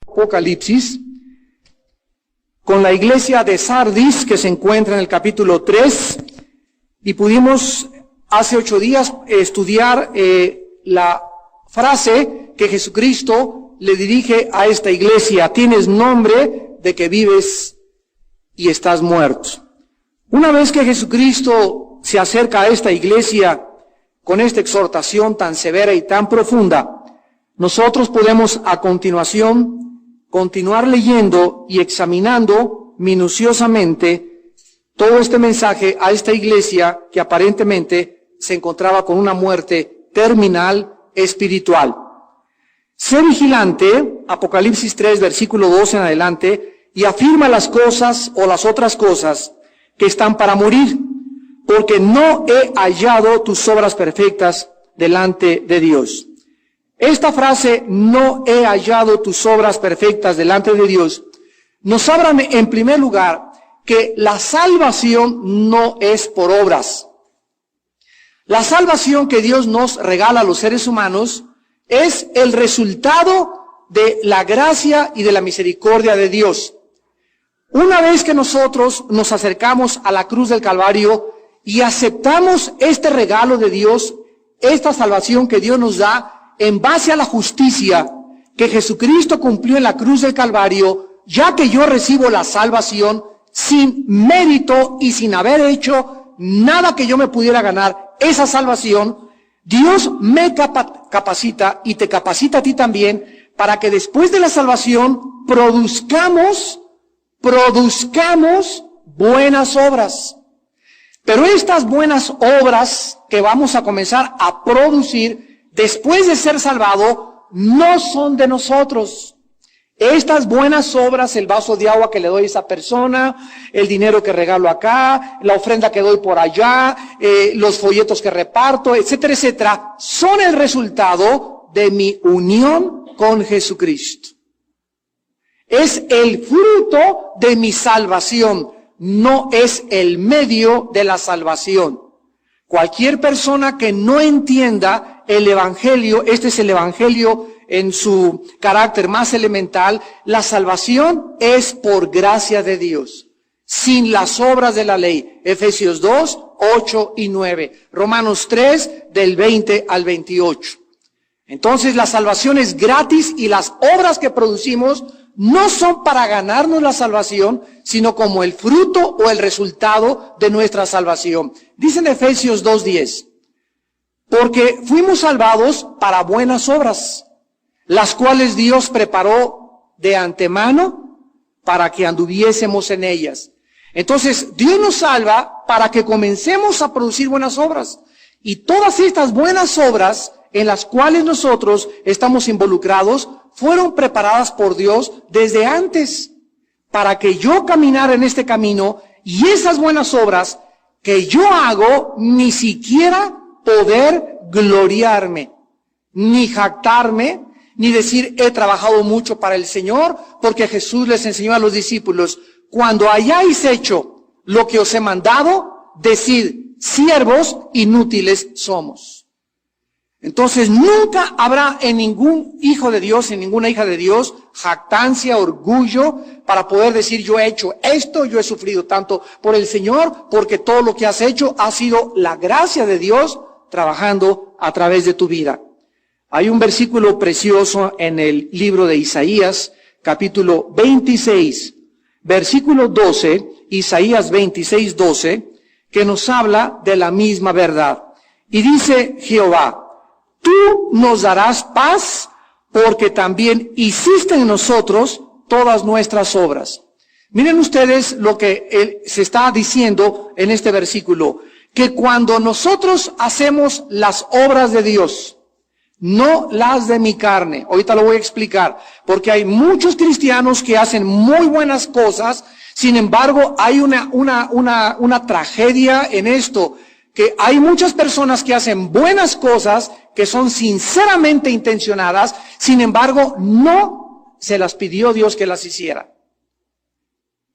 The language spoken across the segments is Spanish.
Apocalipsis con la iglesia de Sardis, que se encuentra en el capítulo 3, y pudimos hace 8 días estudiar la frase que Jesucristo le dirige a esta iglesia: tienes nombre de que vives y estás muerto. Una vez que Jesucristo se acerca a esta iglesia con esta exhortación tan severa y tan profunda, nosotros podemos a continuación continuar leyendo y examinando minuciosamente todo este mensaje a esta iglesia que aparentemente se encontraba con una muerte terminal espiritual. Sé vigilante, Apocalipsis 3, versículo 12 en adelante, y afirma las cosas o las otras cosas que están para morir, porque no he hallado tus obras perfectas delante de Dios. Esta frase, no he hallado tus obras perfectas delante de Dios, nos habla en primer lugar que la salvación no es por obras. La salvación que Dios nos regala a los seres humanos es el resultado de la gracia y de la misericordia de Dios. Una vez que nosotros nos acercamos a la cruz del Calvario y aceptamos este regalo de Dios, esta salvación que Dios nos da, en base a la justicia que Jesucristo cumplió en la cruz del Calvario, ya que yo recibo la salvación sin mérito y sin haber hecho nada que yo me pudiera ganar esa salvación, Dios me capacita y te capacita a ti también para que después de la salvación produzcamos buenas obras. Pero estas buenas obras que vamos a comenzar a producir después de ser salvado, no son de nosotros. Estas buenas obras, el vaso de agua que le doy a esa persona, el dinero que regalo acá, la ofrenda que doy por allá, los folletos que reparto, etcétera, etcétera, son el resultado de mi unión con Jesucristo. Es el fruto de mi salvación, no es el medio de la salvación. Cualquier persona que no entienda el Evangelio, este es el Evangelio en su carácter más elemental, la salvación es por gracia de Dios, sin las obras de la ley. Efesios 2, 8 y 9. Romanos 3, del 20 al 28. Entonces la salvación es gratis y las obras que producimos no son para ganarnos la salvación, sino como el fruto o el resultado de nuestra salvación. Dice en Efesios 2:10, porque fuimos salvados para buenas obras, las cuales Dios preparó de antemano para que anduviésemos en ellas. Entonces, Dios nos salva para que comencemos a producir buenas obras. Y todas estas buenas obras en las cuales nosotros estamos involucrados fueron preparadas por Dios desde antes para que yo caminara en este camino, y esas buenas obras que yo hago, ni siquiera poder gloriarme, ni jactarme, ni decir he trabajado mucho para el Señor, porque Jesús les enseñó a los discípulos: cuando hayáis hecho lo que os he mandado, decid, siervos inútiles somos. Entonces nunca habrá en ningún hijo de Dios, en ninguna hija de Dios, jactancia, orgullo, para poder decir yo he hecho esto, yo he sufrido tanto por el Señor, porque todo lo que has hecho ha sido la gracia de Dios trabajando a través de tu vida. Hay un versículo precioso en el libro de Isaías, capítulo 26, versículo 12, Isaías 26, 12, que nos habla de la misma verdad. Y dice Jehová: tú nos darás paz, porque también hiciste en nosotros todas nuestras obras. Miren ustedes lo que se está diciendo en este versículo, que cuando nosotros hacemos las obras de Dios, no las de mi carne, ahorita lo voy a explicar, porque hay muchos cristianos que hacen muy buenas cosas, sin embargo hay una tragedia en esto, que hay muchas personas que hacen buenas cosas, que son sinceramente intencionadas, sin embargo, no se las pidió Dios que las hiciera.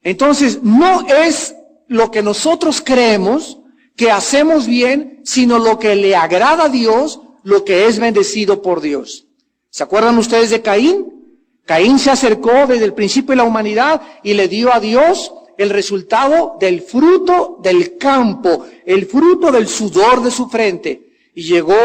Entonces, no es lo que nosotros creemos que hacemos bien, sino lo que le agrada a Dios, lo que es bendecido por Dios. ¿Se acuerdan ustedes de Caín? Caín se acercó desde el principio de la humanidad y le dio a Dios el resultado del fruto del campo, el fruto del sudor de su frente. Y llegó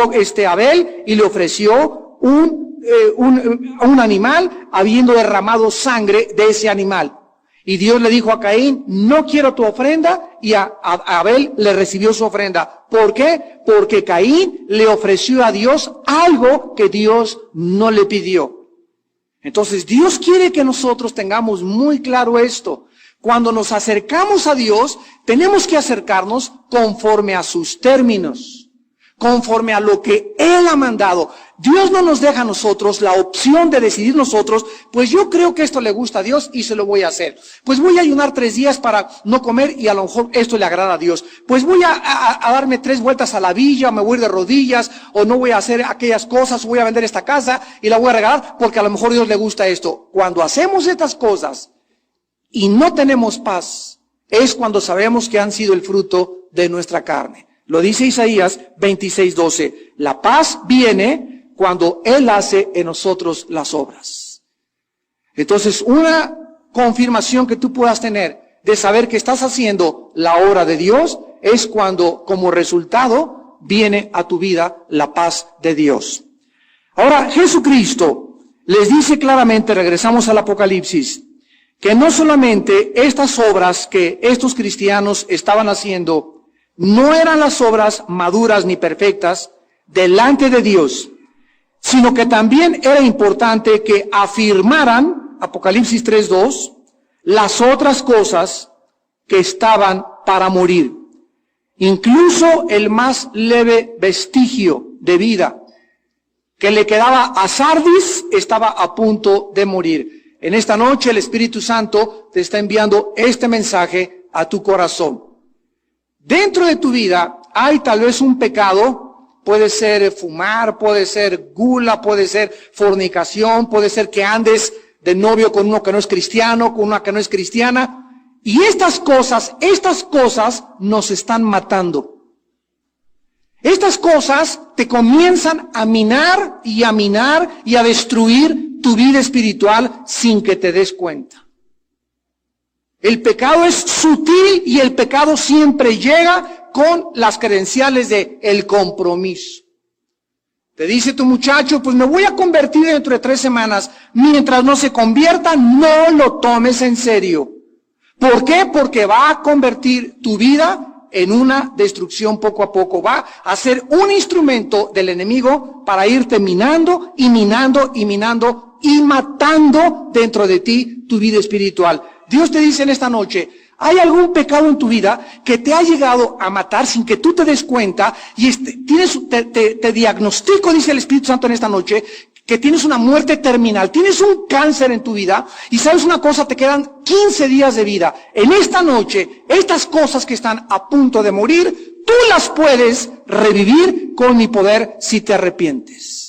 Abel y le ofreció un animal, habiendo derramado sangre de ese animal. Y Dios le dijo a Caín, no quiero tu ofrenda, y a Abel le recibió su ofrenda. ¿Por qué? Porque Caín le ofreció a Dios algo que Dios no le pidió. Entonces Dios quiere que nosotros tengamos muy claro esto. Cuando nos acercamos a Dios, tenemos que acercarnos conforme a sus términos, conforme a lo que Él ha mandado. Dios no nos deja a nosotros la opción de decidir nosotros, pues yo creo que esto le gusta a Dios y se lo voy a hacer. Pues voy a ayunar 3 días para no comer y a lo mejor esto le agrada a Dios. Pues voy a darme 3 vueltas a la villa, me voy a ir de rodillas, o no voy a hacer aquellas cosas, voy a vender esta casa y la voy a regalar porque a lo mejor a Dios le gusta esto. Cuando hacemos estas cosas y no tenemos paz, es cuando sabemos que han sido el fruto de nuestra carne. Lo dice Isaías 26:12. La paz viene cuando Él hace en nosotros las obras. Entonces, una confirmación que tú puedas tener de saber que estás haciendo la obra de Dios es cuando, como resultado, viene a tu vida la paz de Dios. Ahora, Jesucristo les dice claramente, regresamos al Apocalipsis, que no solamente estas obras que estos cristianos estaban haciendo no eran las obras maduras ni perfectas delante de Dios, sino que también era importante que afirmaran, Apocalipsis 3:2, las otras cosas que estaban para morir. Incluso el más leve vestigio de vida que le quedaba a Sardis estaba a punto de morir. En esta noche el Espíritu Santo te está enviando este mensaje a tu corazón. Dentro de tu vida hay tal vez un pecado. Puede ser fumar, puede ser gula, puede ser fornicación, puede ser que andes de novio con uno que no es cristiano, con una que no es cristiana. Y estas cosas nos están matando. Estas cosas te comienzan a minar y a destruir tu vida espiritual sin que te des cuenta. El pecado es sutil y el pecado siempre llega con las credenciales de el compromiso. Te dice tu muchacho, pues me voy a convertir dentro de 3 semanas. Mientras no se convierta, no lo tomes en serio. ¿Por qué? Porque va a convertir tu vida en una destrucción poco a poco. Va a ser un instrumento del enemigo para irte minando y minando y minando y matando dentro de ti tu vida espiritual. Dios te dice en esta noche, ¿hay algún pecado en tu vida que te ha llegado a matar sin que tú te des cuenta? Y te diagnostico, dice el Espíritu Santo en esta noche, que tienes una muerte terminal, tienes un cáncer en tu vida, y sabes una cosa, te quedan 15 días de vida. En esta noche, estas cosas que están a punto de morir, tú las puedes revivir con mi poder si te arrepientes.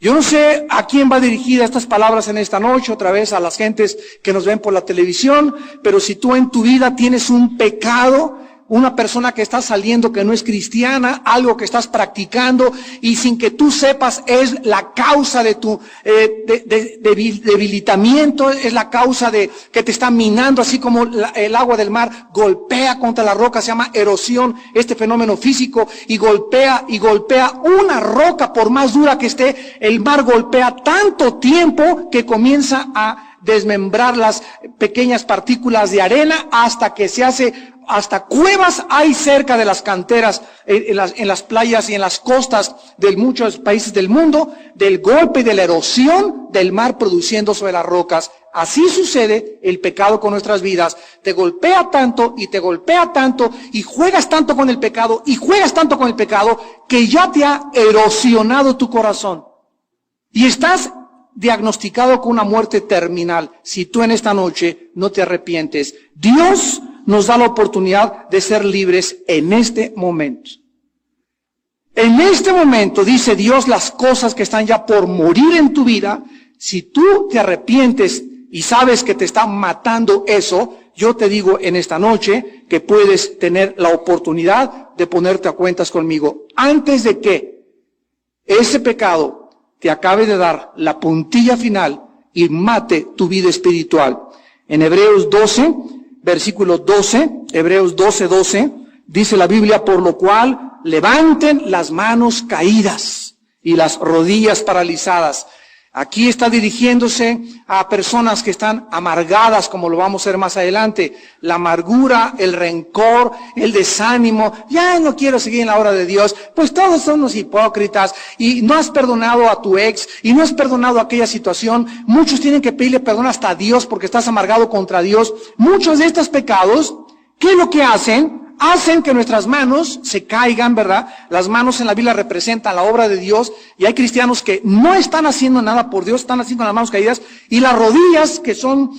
Yo no sé a quién va dirigida estas palabras en esta noche, otra vez a las gentes que nos ven por la televisión, pero si tú en tu vida tienes un pecado, una persona que está saliendo que no es cristiana, algo que estás practicando y sin que tú sepas es la causa de tu debilitamiento, es la causa de que te está minando, así como el agua del mar golpea contra la roca, se llama erosión, este fenómeno físico, y golpea una roca, por más dura que esté, el mar golpea tanto tiempo que comienza a desmembrar las pequeñas partículas de arena hasta que se hace. Hasta cuevas hay cerca de las canteras, en las playas y en las costas de muchos países del mundo, del golpe y de la erosión del mar produciendo sobre las rocas. Así sucede el pecado con nuestras vidas. Te golpea tanto y te golpea tanto y juegas tanto con el pecado y juegas tanto con el pecado que ya te ha erosionado tu corazón. Y estás diagnosticado con una muerte terminal si tú en esta noche no te arrepientes. Dios nos da la oportunidad de ser libres en este momento. En este momento, dice Dios, las cosas que están ya por morir en tu vida, si tú te arrepientes y sabes que te está matando eso, yo te digo en esta noche que puedes tener la oportunidad de ponerte a cuentas conmigo antes de que ese pecado te acabe de dar la puntilla final y mate tu vida espiritual. En Hebreos 12, versículo 12, Hebreos 12, dice la Biblia, por lo cual levanten las manos caídas y las rodillas paralizadas. Aquí está dirigiéndose a personas que están amargadas, como lo vamos a ver más adelante. La amargura, el rencor, el desánimo. Ya no quiero seguir en la obra de Dios. Pues todos son unos hipócritas. Y no has perdonado a tu ex. Y no has perdonado aquella situación. Muchos tienen que pedirle perdón hasta a Dios porque estás amargado contra Dios. Muchos de estos pecados, ¿qué es lo que hacen? Hacen que nuestras manos se caigan, ¿verdad? Las manos en la Biblia representan la obra de Dios y hay cristianos que no están haciendo nada por Dios, están haciendo las manos caídas, y las rodillas, que son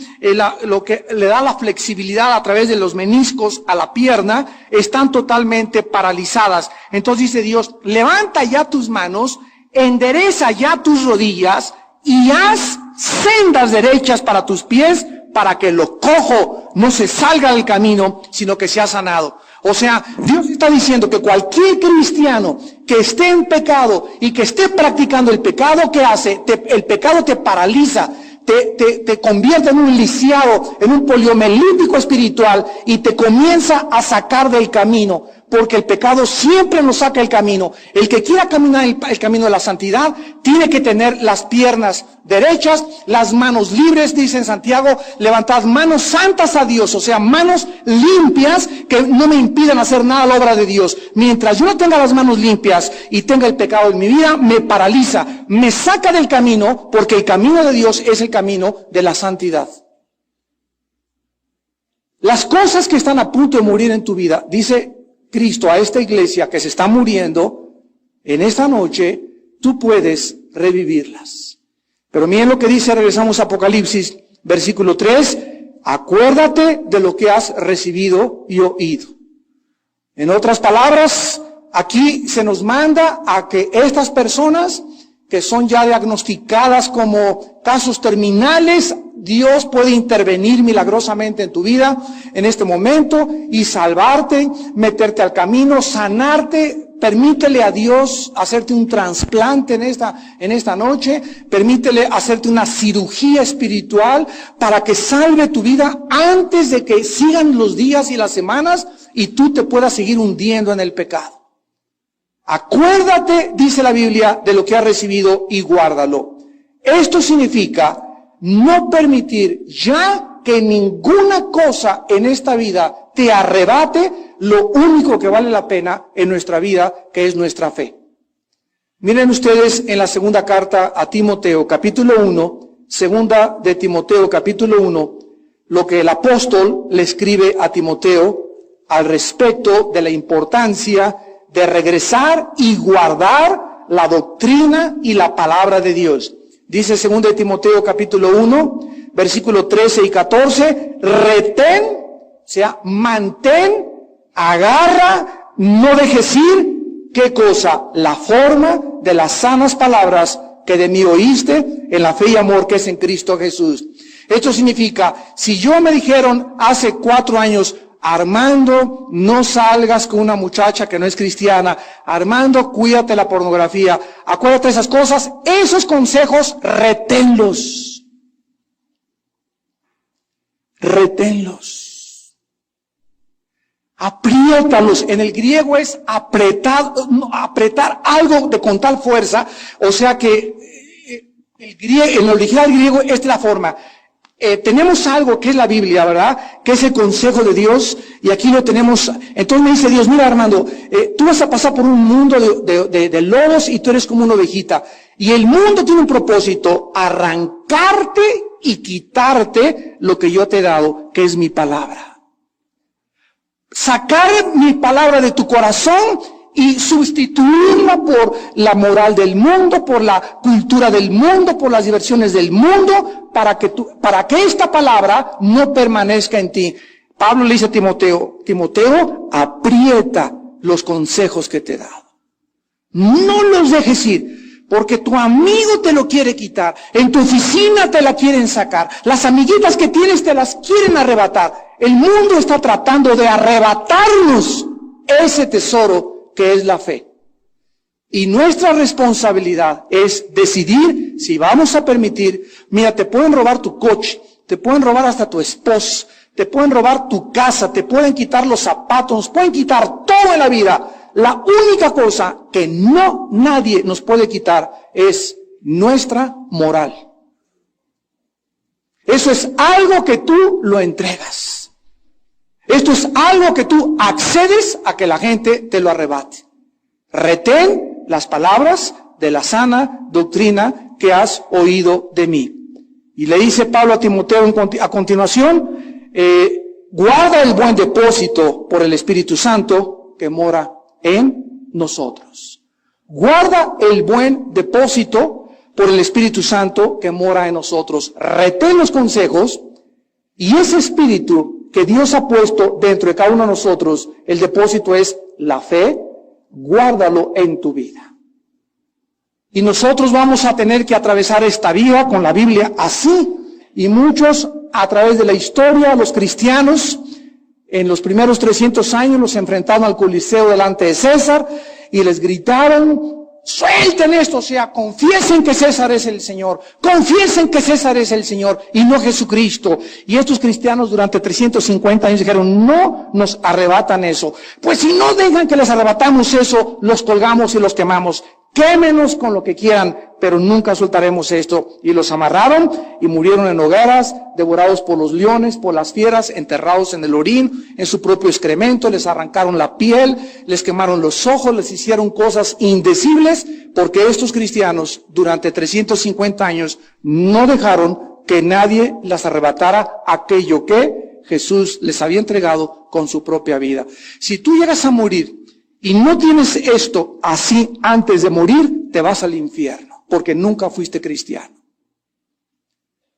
lo que le da la flexibilidad a través de los meniscos a la pierna, están totalmente paralizadas. Entonces dice Dios, levanta ya tus manos, endereza ya tus rodillas y haz sendas derechas para tus pies, para que lo cojo no se salga del camino, sino que sea sanado. O sea, Dios está diciendo que cualquier cristiano que esté en pecado y que esté practicando el pecado que hace, el pecado te paraliza, te convierte en un lisiado, en un poliomelítico espiritual y te comienza a sacar del camino, porque el pecado siempre nos saca del camino. El que quiera caminar el camino de la santidad tiene que tener las piernas derechas, las manos libres, dice en Santiago, levantad manos santas a Dios, o sea, manos limpias que no me impidan hacer nada a la obra de Dios. Mientras yo no tenga las manos limpias y tenga el pecado en mi vida, me paraliza, me saca del camino, porque el camino de Dios es el camino de la santidad. Las cosas que están a punto de morir en tu vida, dice Cristo a esta iglesia que se está muriendo, en esta noche tú puedes revivirlas. Pero miren lo que dice, regresamos a Apocalipsis, versículo 3, acuérdate de lo que has recibido y oído. En otras palabras, aquí se nos manda a que estas personas que son ya diagnosticadas como casos terminales, Dios puede intervenir milagrosamente en tu vida en este momento y salvarte, meterte al camino, sanarte. Permítele a Dios hacerte un trasplante en esta noche. Permítele hacerte una cirugía espiritual para que salve tu vida antes de que sigan los días y las semanas y tú te puedas seguir hundiendo en el pecado. Acuérdate, dice la Biblia, de lo que has recibido y guárdalo. Esto significa no permitir ya que ninguna cosa en esta vida te arrebate lo único que vale la pena en nuestra vida, que es nuestra fe. Miren ustedes en la segunda carta a Timoteo, capítulo 1, segunda de Timoteo, capítulo 1, lo que el apóstol le escribe a Timoteo al respecto de la importancia de regresar y guardar la doctrina y la palabra de Dios. Dice 2 de Timoteo capítulo 1, versículo 13 y 14, retén, o sea, mantén, agarra, no dejes ir, ¿qué cosa? La forma de las sanas palabras que de mí oíste en la fe y amor que es en Cristo Jesús. Esto significa, si yo me dijeron hace 4 años, Armando, no salgas con una muchacha que no es cristiana. Armando, cuídate la pornografía. Acuérdate de esas cosas. Esos consejos, reténlos. Reténlos. Apriétalos. En el griego es apretar algo con tal fuerza. O sea que en el original griego esta es la forma. Tenemos algo que es la Biblia, ¿verdad? Que es el consejo de Dios, y aquí lo tenemos. Entonces me dice Dios, mira Armando, tú vas a pasar por un mundo de lobos y tú eres como una ovejita. Y el mundo tiene un propósito, arrancarte y quitarte lo que yo te he dado, que es mi palabra. Sacar mi palabra de tu corazón y sustituirla por la moral del mundo, por la cultura del mundo, por las diversiones del mundo, para que esta palabra no permanezca en ti. Pablo le dice a Timoteo, aprieta los consejos que te he dado. No los dejes ir, porque tu amigo te lo quiere quitar, en tu oficina te la quieren sacar, las amiguitas que tienes te las quieren arrebatar. El mundo está tratando de arrebatarnos ese tesoro que es la fe. Y nuestra responsabilidad es decidir si vamos a permitir. Mira, te pueden robar tu coche, te pueden robar hasta tu esposo, te pueden robar tu casa, te pueden quitar los zapatos, nos pueden quitar todo en la vida. La única cosa que nadie nos puede quitar es nuestra moral. Eso es algo que tú lo entregas. Esto es algo que tú accedes a que la gente te lo arrebate. Retén las palabras de la sana doctrina que has oído de mí. Y le dice Pablo a Timoteo a continuación, guarda el buen depósito por el Espíritu Santo que mora en nosotros. Guarda el buen depósito por el Espíritu Santo que mora en nosotros. Retén los consejos y ese Espíritu que Dios ha puesto dentro de cada uno de nosotros, el depósito es la fe, guárdalo en tu vida. Y nosotros vamos a tener que atravesar esta vida con la Biblia así. Y muchos a través de la historia, los cristianos, en los primeros 300 años los enfrentaron al Coliseo delante de César y les gritaron, suelten esto, o sea, confiesen que César es el Señor, confiesen que César es el Señor y no Jesucristo. Y estos cristianos durante 350 años dijeron, no nos arrebatan eso. Pues si no dejan que les arrebatamos eso, los colgamos y los quemamos. Quémenos con lo que quieran, pero nunca soltaremos esto. Y los amarraron y murieron en hogueras, devorados por los leones, por las fieras, enterrados en el orín, en su propio excremento, les arrancaron la piel, les quemaron los ojos, les hicieron cosas indecibles, porque estos cristianos durante 350 años no dejaron que nadie les arrebatara aquello que Jesús les había entregado con su propia vida. Si tú llegas a morir y no tienes esto así antes de morir, te vas al infierno, porque nunca fuiste cristiano.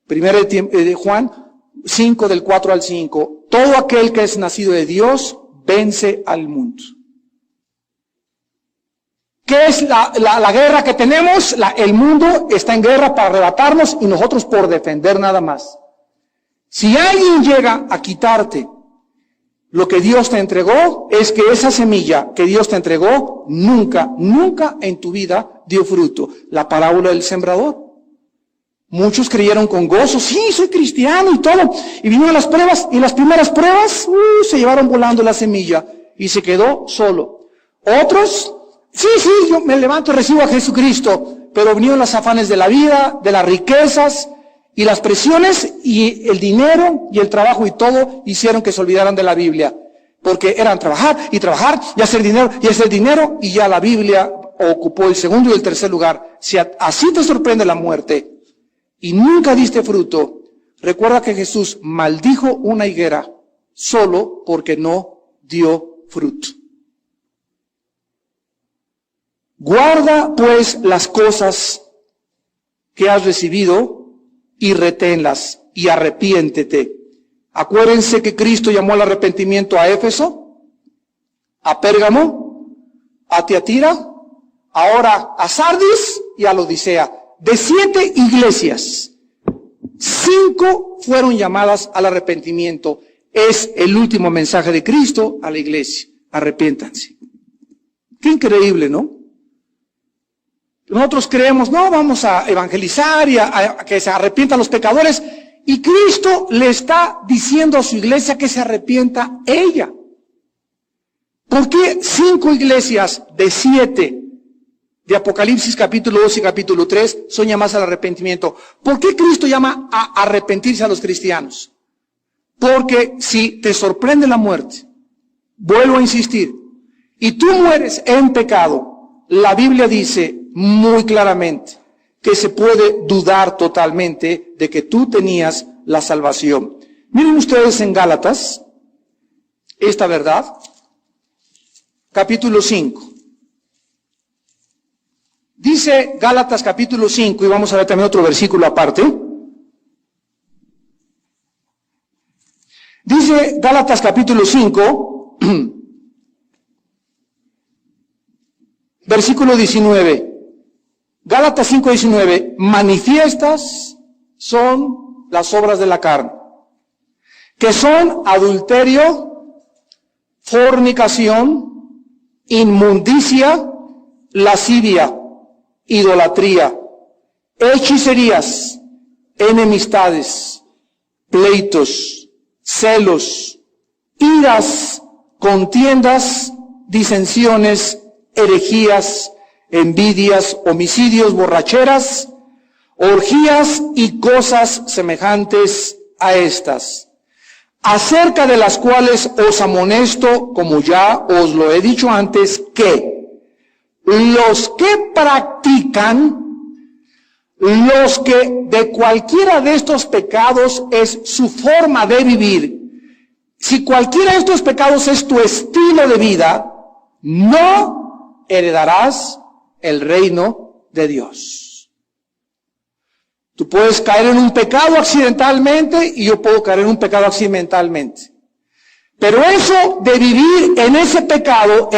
Primero de Juan 5, del 4 al 5. Todo aquel que es nacido de Dios vence al mundo. ¿Qué es la guerra que tenemos? El mundo está en guerra para arrebatarnos y nosotros por defender nada más. Si alguien llega a quitarte lo que Dios te entregó, es que esa semilla que Dios te entregó nunca en tu vida dio fruto. La parábola del sembrador. Muchos creyeron con gozo, sí, soy cristiano y todo. Y vinieron las pruebas, y las primeras pruebas, se llevaron volando la semilla y se quedó solo. Otros, sí, yo me levanto y recibo a Jesucristo, pero vinieron los afanes de la vida, de las riquezas, y las presiones y el dinero y el trabajo y todo hicieron que se olvidaran de la Biblia. Porque eran trabajar y hacer dinero y ya la Biblia ocupó el segundo y el tercer lugar. Si así te sorprende la muerte y nunca diste fruto, recuerda que Jesús maldijo una higuera solo porque no dio fruto. Guarda pues las cosas que has recibido y reténlas y arrepiéntete. Acuérdense que Cristo llamó al arrepentimiento a Éfeso, a Pérgamo, a Tiatira, ahora a Sardis y a la Odisea. De 7 iglesias, 5 fueron llamadas al arrepentimiento. Es el último mensaje de Cristo a la iglesia. Arrepiéntanse. Qué increíble, ¿no? Nosotros creemos, no, vamos a evangelizar y a que se arrepientan los pecadores. Y Cristo le está diciendo a su iglesia que se arrepienta ella. ¿Por qué 5 iglesias de 7 de Apocalipsis capítulo 2 y capítulo 3 son llamadas al arrepentimiento? ¿Por qué Cristo llama a arrepentirse a los cristianos? Porque si te sorprende la muerte, vuelvo a insistir, y tú mueres en pecado, la Biblia dice muy claramente que se puede dudar totalmente de que tú tenías la salvación. Miren ustedes en Gálatas, esta verdad, capítulo 5. Dice Gálatas capítulo 5, y vamos a ver también otro versículo aparte. Dice Gálatas capítulo 5, versículo 19. Gálatas 5:19, manifiestas son las obras de la carne, que son adulterio, fornicación, inmundicia, lascivia, idolatría, hechicerías, enemistades, pleitos, celos, iras, contiendas, disensiones, herejías, envidias, homicidios, borracheras, orgías y cosas semejantes a estas, acerca de las cuales os amonesto, como ya os lo he dicho antes, que los que practican, los que de cualquiera de estos pecados es su forma de vivir, si cualquiera de estos pecados es tu estilo de vida, no heredarás el reino de Dios. Tú puedes caer en un pecado accidentalmente y yo puedo caer en un pecado accidentalmente. Pero eso de vivir en ese pecado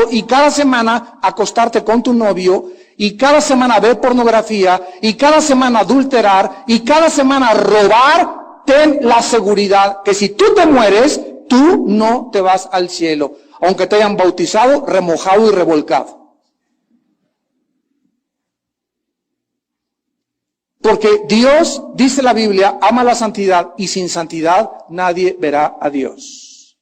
y cada semana acostarte con tu novio y cada semana ver pornografía y cada semana adulterar y cada semana robar, ten la seguridad que si tú te mueres, tú no te vas al cielo, aunque te hayan bautizado, remojado y revolcado. Porque Dios, dice la Biblia, ama la santidad y sin santidad nadie verá a Dios.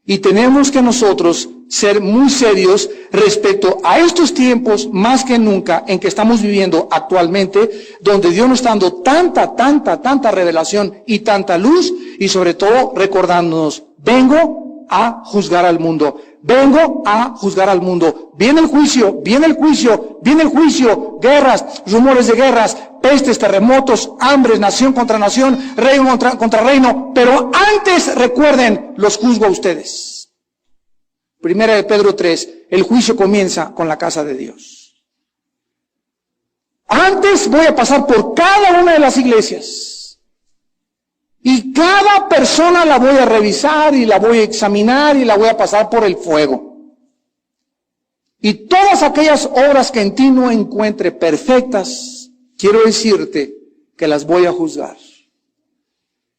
Y tenemos que nosotros ser muy serios respecto a estos tiempos más que nunca en que estamos viviendo actualmente, donde Dios nos está dando tanta revelación y tanta luz, y sobre todo recordándonos, vengo a juzgar al mundo. Vengo a juzgar al mundo. Viene el juicio, guerras, rumores de guerras, pestes, terremotos, hambres, nación contra nación, reino contra reino. Pero antes, recuerden, los juzgo a ustedes. Primera de Pedro 3, el juicio comienza con la casa de Dios. Antes voy a pasar por cada una de las iglesias. Y cada persona la voy a revisar y la voy a examinar y la voy a pasar por el fuego. Y todas aquellas obras que en ti no encuentre perfectas, quiero decirte que las voy a juzgar.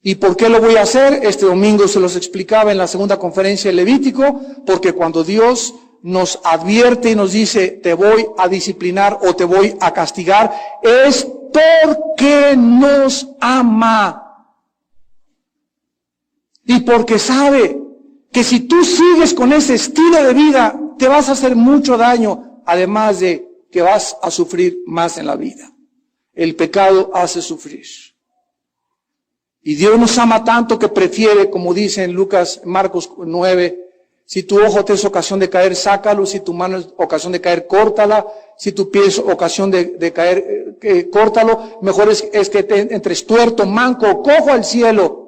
¿Y por qué lo voy a hacer? Este domingo se los explicaba en la segunda conferencia de Levítico, porque cuando Dios nos advierte y nos dice, te voy a disciplinar o te voy a castigar, es porque nos ama. Y porque sabe que si tú sigues con ese estilo de vida, te vas a hacer mucho daño, además de que vas a sufrir más en la vida. El pecado hace sufrir. Y Dios nos ama tanto que prefiere, como dice en Marcos 9, si tu ojo te es ocasión de caer, sácalo, si tu mano es ocasión de caer, córtala, si tu pie es ocasión de caer, córtalo. Mejor es que te entres tuerto, manco, cojo al cielo,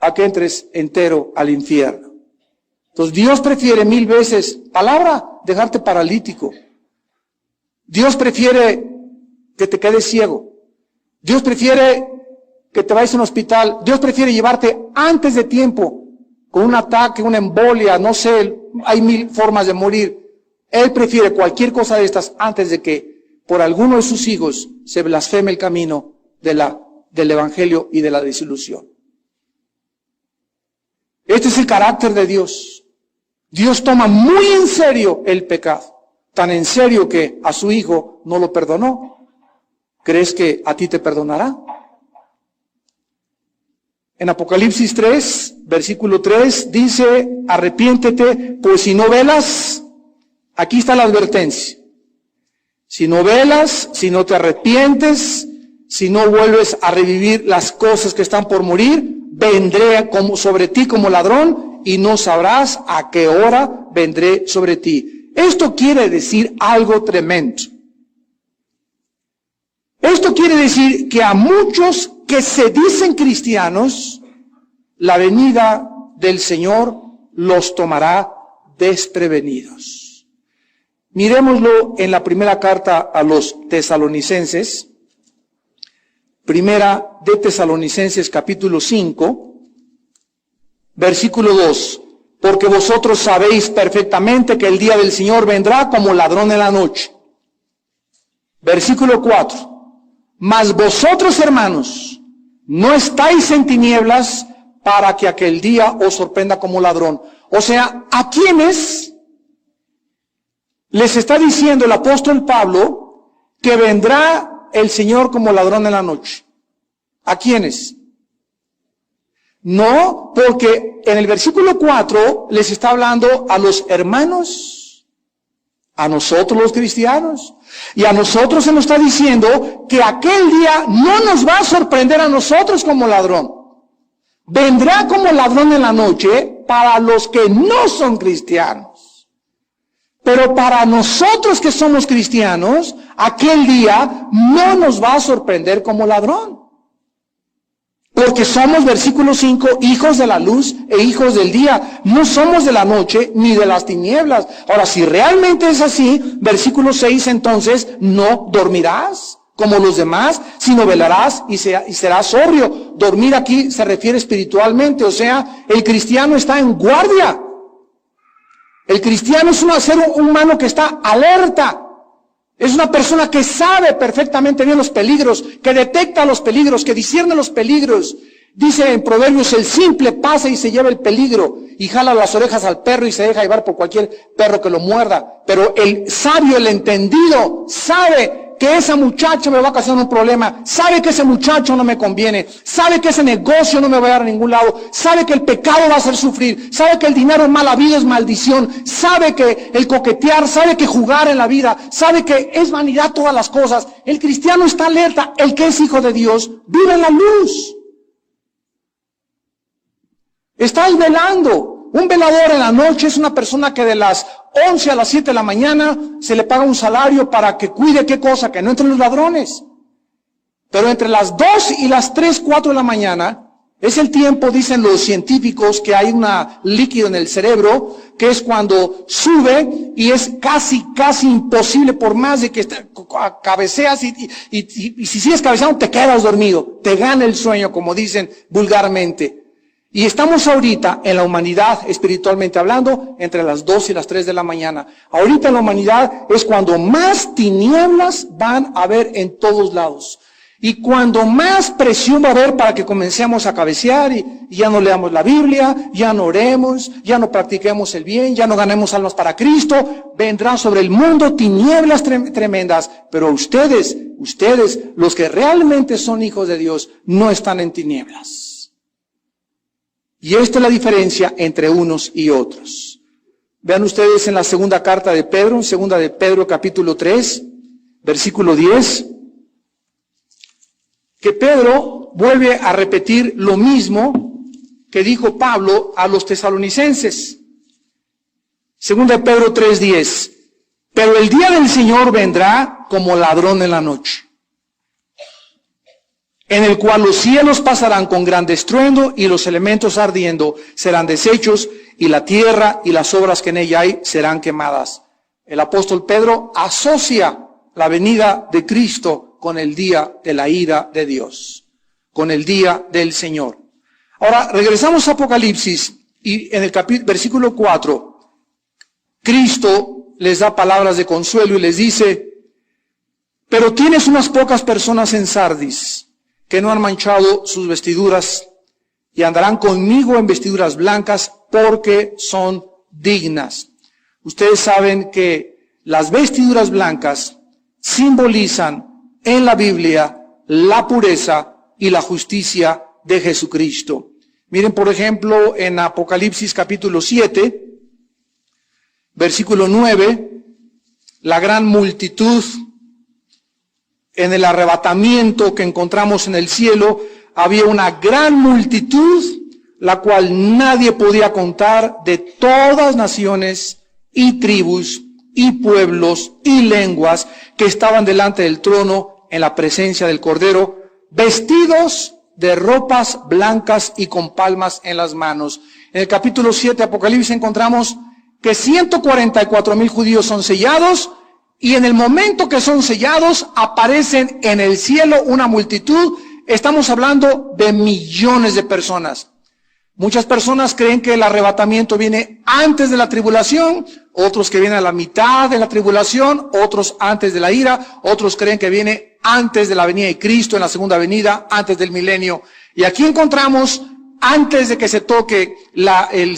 a que entres entero al infierno. Entonces Dios prefiere 1000 veces, dejarte paralítico. Dios prefiere que te quedes ciego. Dios prefiere que te vayas a un hospital. Dios prefiere llevarte antes de tiempo, con un ataque, una embolia, no sé, hay 1000 formas de morir. Él prefiere cualquier cosa de estas antes de que por alguno de sus hijos se blasfeme el camino del evangelio y de la desilusión. Este es el carácter de Dios. Dios toma muy en serio el pecado. Tan en serio que a su hijo no lo perdonó. ¿Crees que a ti te perdonará? En Apocalipsis 3, versículo 3, dice, arrepiéntete, pues si no velas, aquí está la advertencia. Si no velas, si no te arrepientes, si no vuelves a revivir las cosas que están por morir, vendré sobre ti como ladrón y no sabrás a qué hora vendré sobre ti. Esto quiere decir algo tremendo. Esto quiere decir que a muchos que se dicen cristianos, la venida del Señor los tomará desprevenidos. Miremoslo en la primera carta a los tesalonicenses. Primera de Tesalonicenses capítulo 5, versículo 2. Porque vosotros sabéis perfectamente que el día del Señor vendrá como ladrón en la noche. Versículo 4. Mas vosotros, hermanos, no estáis en tinieblas para que aquel día os sorprenda como ladrón. O sea, ¿a quiénes les está diciendo el apóstol Pablo que vendrá el Señor como ladrón en la noche? ¿A quiénes? No, porque en el versículo 4 les está hablando a los hermanos, a nosotros los cristianos. Y a nosotros se nos está diciendo que aquel día no nos va a sorprender a nosotros como ladrón. Vendrá como ladrón en la noche para los que no son cristianos. Pero para nosotros que somos cristianos, aquel día no nos va a sorprender como ladrón. Porque somos, versículo 5, hijos de la luz e hijos del día. No somos de la noche ni de las tinieblas. Ahora, si realmente es así, versículo 6, entonces, no dormirás como los demás, sino velarás y serás sobrio. Dormir aquí se refiere espiritualmente, o sea, el cristiano está en guardia. El cristiano es un ser humano que está alerta. Es una persona que sabe perfectamente bien los peligros, que detecta los peligros, que discierne los peligros. Dice en Proverbios, el simple pasa y se lleva el peligro y jala las orejas al perro y se deja llevar por cualquier perro que lo muerda. Pero el sabio, el entendido, sabe que esa muchacha me va a causar un problema, sabe que ese muchacho no me conviene, sabe que ese negocio no me va a dar a ningún lado, sabe que el pecado va a hacer sufrir, sabe que el dinero en mala vida es maldición, sabe que el coquetear, sabe que jugar en la vida, sabe que es vanidad todas las cosas. El cristiano está alerta, el que es hijo de Dios vive en la luz. Está velando. Un velador en la noche es una persona que de las 11 a las 7 de la mañana se le paga un salario para que cuide qué cosa, que no entren los ladrones. Pero entre las 2 y las 3, 4 de la mañana es el tiempo, dicen los científicos, que hay un líquido en el cerebro, que es cuando sube y es casi imposible, por más de que cabeceas y si sigues cabeceando te quedas dormido, te gana el sueño, como dicen vulgarmente. Y estamos ahorita en la humanidad, espiritualmente hablando, entre las 2 y las 3 de la mañana. Ahorita en la humanidad es cuando más tinieblas van a haber en todos lados. Y cuando más presión va a haber para que comencemos a cabecear y ya no leamos la Biblia, ya no oremos, ya no practiquemos el bien, ya no ganemos almas para Cristo, vendrán sobre el mundo tinieblas tremendas. Pero ustedes, los que realmente son hijos de Dios, no están en tinieblas. Y esta es la diferencia entre unos y otros. Vean ustedes en la segunda carta de Pedro, en segunda de Pedro capítulo 3, versículo 10, que Pedro vuelve a repetir lo mismo que dijo Pablo a los tesalonicenses. Segunda de Pedro 3:10. Pero el día del Señor vendrá como ladrón en la noche, en el cual los cielos pasarán con gran estruendo y los elementos ardiendo serán deshechos y la tierra y las obras que en ella hay serán quemadas. El apóstol Pedro asocia la venida de Cristo con el día de la ira de Dios, con el día del Señor. Ahora, regresamos a Apocalipsis y en el versículo 4, Cristo les da palabras de consuelo y les dice, pero tienes unas pocas personas en Sardis que no han manchado sus vestiduras y andarán conmigo en vestiduras blancas porque son dignas. Ustedes saben que las vestiduras blancas simbolizan en la Biblia la pureza y la justicia de Jesucristo. Miren, por ejemplo, en Apocalipsis capítulo 7, versículo 9, la gran multitud. En el arrebatamiento que encontramos en el cielo, había una gran multitud, la cual nadie podía contar, de todas naciones y tribus y pueblos y lenguas que estaban delante del trono en la presencia del Cordero, vestidos de ropas blancas y con palmas en las manos. En el capítulo 7 de Apocalipsis encontramos que 144,000 judíos son sellados. Y en el momento que son sellados, aparecen en el cielo una multitud. Estamos hablando de millones de personas. Muchas personas creen que el arrebatamiento viene antes de la tribulación, otros que viene a la mitad de la tribulación, otros antes de la ira, otros creen que viene antes de la venida de Cristo en la segunda venida, antes del milenio. Y aquí encontramos antes de que se toque el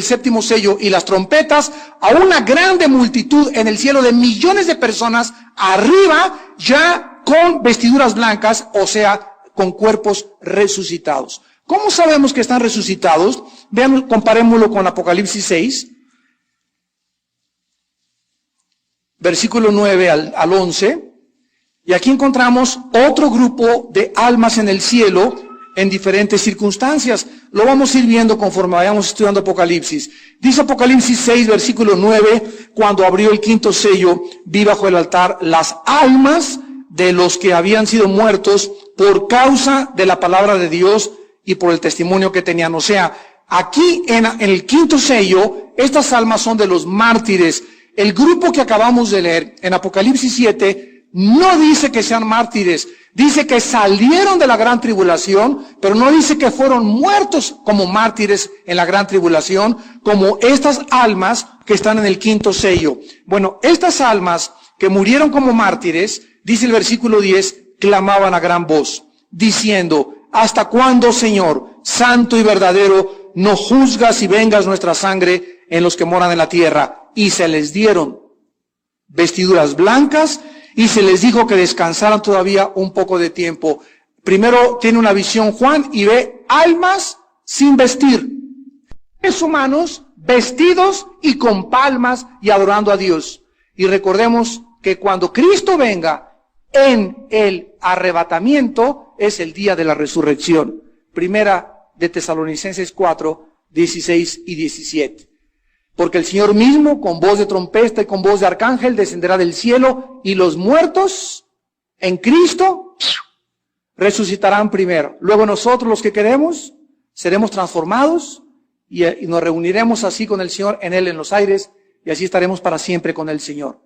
séptimo sello y las trompetas, a una grande multitud en el cielo de millones de personas arriba, ya con vestiduras blancas, o sea, con cuerpos resucitados. ¿Cómo sabemos que están resucitados? Vean, comparémoslo con Apocalipsis 6, versículo 9 al 11. Y aquí encontramos otro grupo de almas en el cielo en diferentes circunstancias. Lo vamos a ir viendo conforme vayamos estudiando Apocalipsis. Dice Apocalipsis 6, versículo 9, cuando abrió el quinto sello, vi bajo el altar las almas de los que habían sido muertos por causa de la palabra de Dios y por el testimonio que tenían. O sea, aquí en el quinto sello, estas almas son de los mártires. El grupo que acabamos de leer en Apocalipsis 7 no dice que sean mártires, dice que salieron de la gran tribulación, pero no dice que fueron muertos como mártires en la gran tribulación, como estas almas que están en el quinto sello. Bueno, estas almas que murieron como mártires, dice el versículo 10, clamaban a gran voz, diciendo, ¿hasta cuándo, Señor, santo y verdadero, no juzgas y vengas nuestra sangre en los que moran en la tierra? Y se les dieron vestiduras blancas, y se les dijo que descansaran todavía un poco de tiempo. Primero tiene una visión Juan y ve almas sin vestir. Seres humanos vestidos y con palmas y adorando a Dios. Y recordemos que cuando Cristo venga en el arrebatamiento es el día de la resurrección. Primera de Tesalonicenses 4, 16 y 17. Porque el Señor mismo, con voz de trompeta y con voz de arcángel, descenderá del cielo, y los muertos en Cristo resucitarán primero. Luego nosotros, los que queremos, seremos transformados y nos reuniremos así con el Señor en Él en los aires, y así estaremos para siempre con el Señor.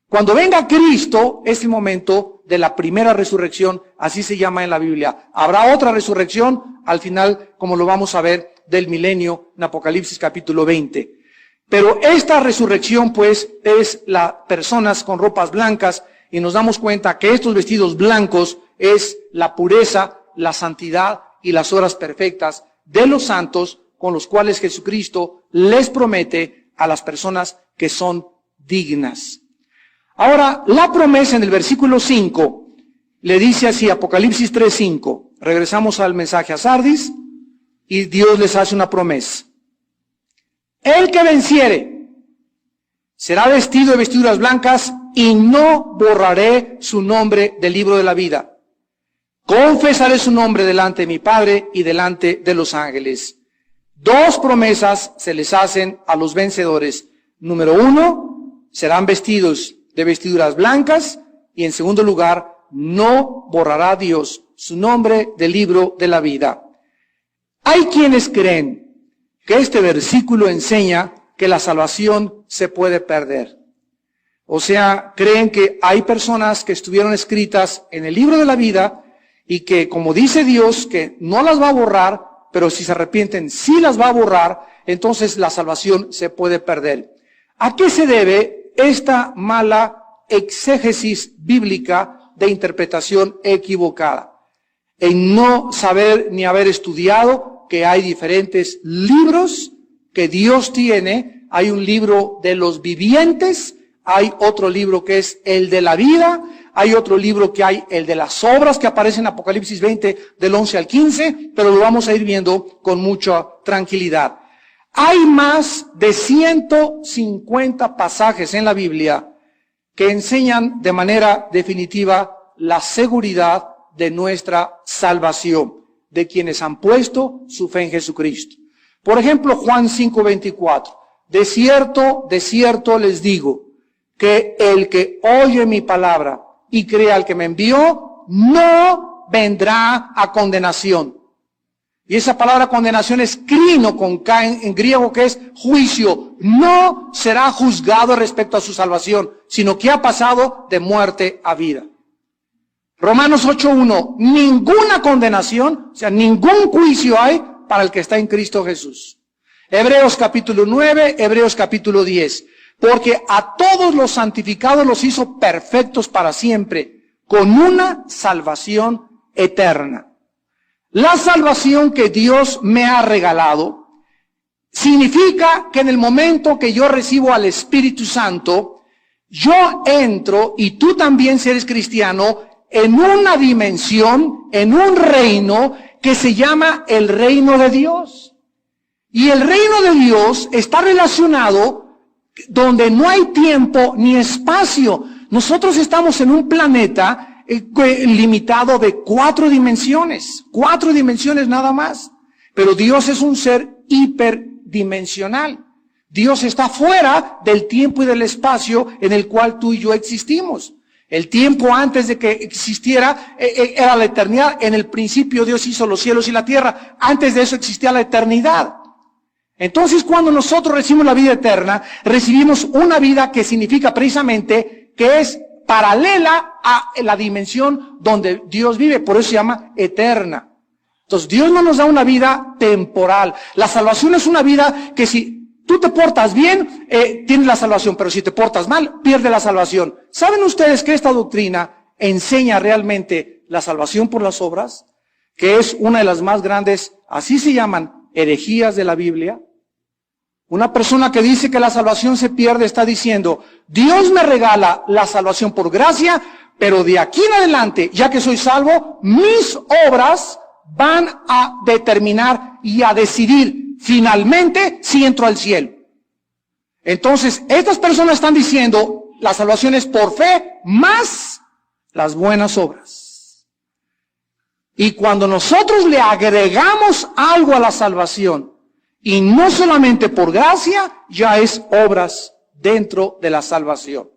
Cuando venga Cristo, es el momento de la primera resurrección, así se llama en la Biblia. Habrá otra resurrección al final, como lo vamos a ver, del milenio en Apocalipsis capítulo 20. Pero esta resurrección, pues, es las personas con ropas blancas, y nos damos cuenta que estos vestidos blancos es la pureza, la santidad y las obras perfectas de los santos, con los cuales Jesucristo les promete a las personas que son dignas. Ahora, la promesa en el versículo 5 le dice así, Apocalipsis 3:5. Regresamos al mensaje a Sardis, y Dios les hace una promesa. El que venciere será vestido de vestiduras blancas, y no borraré su nombre del libro de la vida. Confesaré su nombre delante de mi Padre y delante de los ángeles. Dos promesas se les hacen a los vencedores. Número 1, serán vestidos de vestiduras blancas, y en segundo lugar, no borrará Dios su nombre del libro de la vida. Hay quienes creen que este versículo enseña que la salvación se puede perder. O sea, creen que hay personas que estuvieron escritas en el libro de la vida y que, como dice Dios, que no las va a borrar, pero si se arrepienten, sí las va a borrar, entonces la salvación se puede perder. ¿A qué se debe esta mala exégesis bíblica de interpretación equivocada? En no saber ni haber estudiado que hay diferentes libros que Dios tiene. Hay un libro de los vivientes, hay otro libro que es el de la vida, hay otro libro que hay el de las obras que aparece en Apocalipsis 20 del 11 al 15, pero lo vamos a ir viendo con mucha tranquilidad. Hay más de 150 pasajes en la Biblia que enseñan de manera definitiva la seguridad de nuestra salvación, de quienes han puesto su fe en Jesucristo. Por ejemplo, Juan 5:24. De cierto les digo, que el que oye mi palabra y crea al que me envió, no vendrá a condenación. Y esa palabra condenación es crino con K en griego, que es juicio. No será juzgado respecto a su salvación, sino que ha pasado de muerte a vida. Romanos 8:1, ninguna condenación, o sea, ningún juicio hay para el que está en Cristo Jesús. Hebreos capítulo 9, Hebreos capítulo 10, porque a todos los santificados los hizo perfectos para siempre, con una salvación eterna. La salvación que Dios me ha regalado significa que en el momento que yo recibo al Espíritu Santo, yo entro, y tú también, si eres cristiano, en una dimensión, en un reino que se llama el reino de Dios. Y el reino de Dios está relacionado donde no hay tiempo ni espacio. Nosotros estamos en un planeta limitado de 4 dimensiones nada más. Pero Dios es un ser hiperdimensional. Dios está fuera del tiempo y del espacio en el cual tú y yo existimos. El tiempo antes de que existiera era la eternidad. En el principio Dios hizo los cielos y la tierra. Antes de eso existía la eternidad. Entonces, cuando nosotros recibimos la vida eterna, recibimos una vida que significa precisamente que es paralela a la dimensión donde Dios vive. Por eso se llama eterna. Entonces, Dios no nos da una vida temporal. La salvación es una vida que si tú te portas bien, tienes la salvación, pero si te portas mal, pierdes la salvación. ¿Saben ustedes que esta doctrina enseña realmente la salvación por las obras? Que es una de las más grandes, así se llaman, herejías de la Biblia. Una persona que dice que la salvación se pierde está diciendo, Dios me regala la salvación por gracia, pero de aquí en adelante, ya que soy salvo, mis obras van a determinar y a decidir finalmente si entro al cielo. Entonces, estas personas están diciendo, la salvación es por fe más las buenas obras. Y cuando nosotros le agregamos algo a la salvación, y no solamente por gracia, ya es obras dentro de la salvación.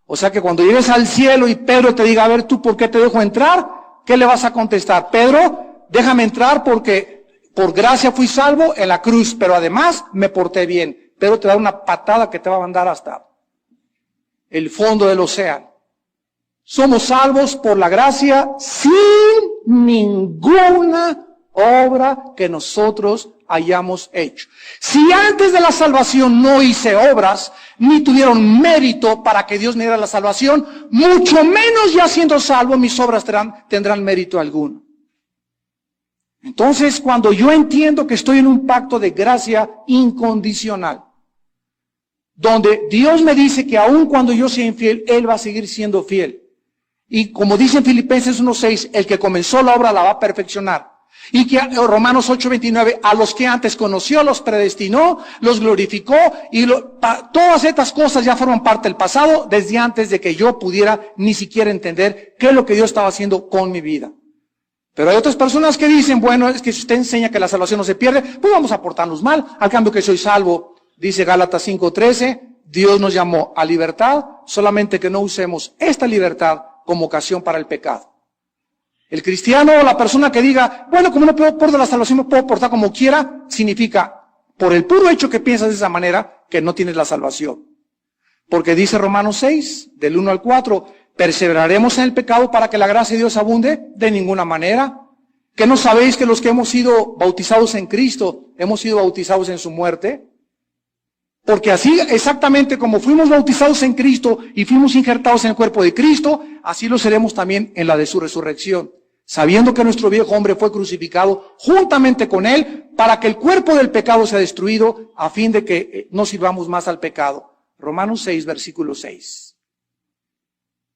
O sea que cuando llegues al cielo y Pedro te diga, a ver, ¿tú por qué te dejo entrar? ¿Qué le vas a contestar? Pedro, déjame entrar porque por gracia fui salvo en la cruz, pero además me porté bien. Pedro te da una patada que te va a mandar hasta el fondo del océano. Somos salvos por la gracia sin ninguna obra que nosotros hayamos hecho. Si antes de la salvación no hice obras, ni tuvieron mérito para que Dios me diera la salvación, mucho menos ya siendo salvo, mis obras tendrán mérito alguno. Entonces, cuando yo entiendo que estoy en un pacto de gracia incondicional, donde Dios me dice que aun cuando yo sea infiel, Él va a seguir siendo fiel. Y como dice en Filipenses 1:6, el que comenzó la obra la va a perfeccionar. Y que Romanos 8:29, a los que antes conoció, los predestinó, los glorificó, y todas estas cosas ya forman parte del pasado desde antes de que yo pudiera ni siquiera entender qué es lo que Dios estaba haciendo con mi vida. Pero hay otras personas que dicen, bueno, es que si usted enseña que la salvación no se pierde, pues vamos a portarnos mal, al cambio que soy salvo. Dice Gálatas 5:13, Dios nos llamó a libertad, solamente que no usemos esta libertad como ocasión para el pecado. El cristiano o la persona que diga, bueno, como no puedo portar la salvación, me puedo portar como quiera, significa, por el puro hecho que piensas de esa manera, que no tienes la salvación. Porque dice Romanos 6, del 1 al 4, ¿perseveraremos en el pecado para que la gracia de Dios abunde? De ninguna manera. ¿Que no sabéis que los que hemos sido bautizados en Cristo, hemos sido bautizados en su muerte? Porque así, exactamente como fuimos bautizados en Cristo y fuimos injertados en el cuerpo de Cristo, así lo seremos también en la de su resurrección, sabiendo que nuestro viejo hombre fue crucificado juntamente con Él para que el cuerpo del pecado sea destruido a fin de que no sirvamos más al pecado. Romanos 6, versículo 6.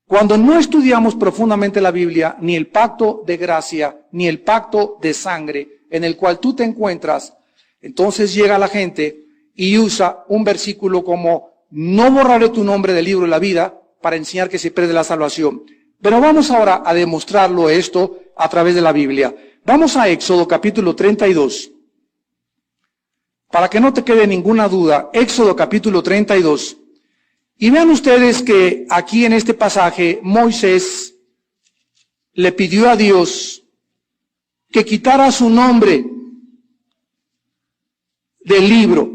Cuando no estudiamos profundamente la Biblia, ni el pacto de gracia, ni el pacto de sangre en el cual tú te encuentras, entonces llega la gente y usa un versículo como, no borraré tu nombre del libro de la vida, para enseñar que se pierde la salvación. Pero vamos ahora a demostrarlo esto a través de la Biblia. Vamos a Éxodo capítulo 32. Para que no te quede ninguna duda, Éxodo capítulo 32. Y vean ustedes que aquí en este pasaje Moisés le pidió a Dios que quitara su nombre del libro.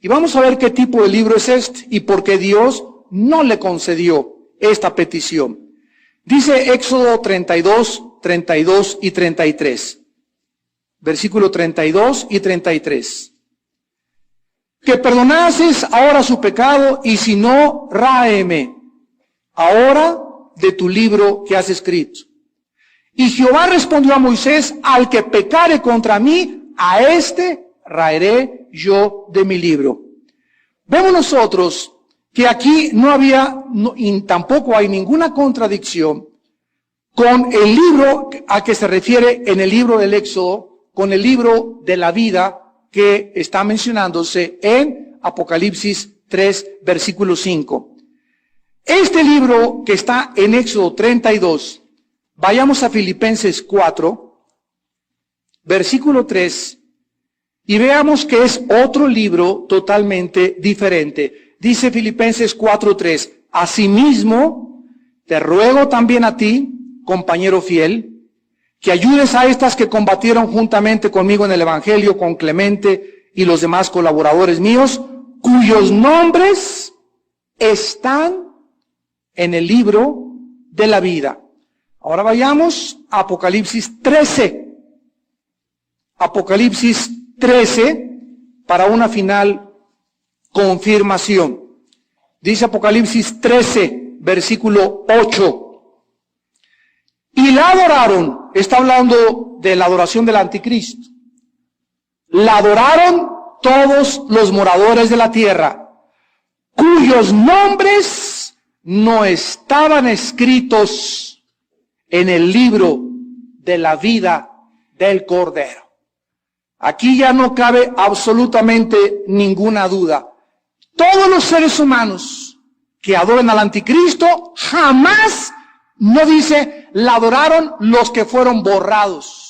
Y vamos a ver qué tipo de libro es este y por qué Dios no le concedió esta petición. Dice Éxodo 32, 32 y 33. Versículo 32 y 33. Que perdonases ahora su pecado y si no, ráeme ahora de tu libro que has escrito. Y Jehová respondió a Moisés: al que pecare contra mí, a éste raeré yo de mi libro. Vemos nosotros que aquí no había, y tampoco hay ninguna contradicción con el libro a que se refiere en el libro del Éxodo, con el libro de la vida que está mencionándose en Apocalipsis 3, versículo 5. Este libro que está en Éxodo 32, vayamos a Filipenses 4, versículo 3, y veamos que es otro libro totalmente diferente. Dice Filipenses 4:3, asimismo, te ruego también a ti, compañero fiel, que ayudes a estas que combatieron juntamente conmigo en el Evangelio, con Clemente y los demás colaboradores míos, cuyos nombres están en el libro de la vida. Ahora vayamos a Apocalipsis 13. Apocalipsis 13 para una final confirmación. Dice Apocalipsis 13, versículo 8. Y la adoraron, está hablando de la adoración del anticristo. La adoraron todos los moradores de la tierra, cuyos nombres no estaban escritos en el libro de la vida del Cordero. Aquí ya no cabe absolutamente ninguna duda. Todos los seres humanos que adoran al anticristo, jamás, no dice, la adoraron los que fueron borrados.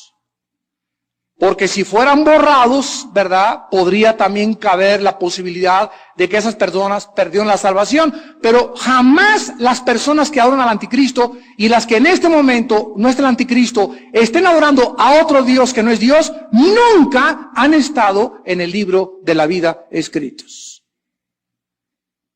Porque si fueran borrados, ¿verdad?, podría también caber la posibilidad de que esas personas perdieron la salvación. Pero jamás las personas que adoran al anticristo y las que en este momento no es el anticristo estén adorando a otro Dios que no es Dios, nunca han estado en el libro de la vida escritos.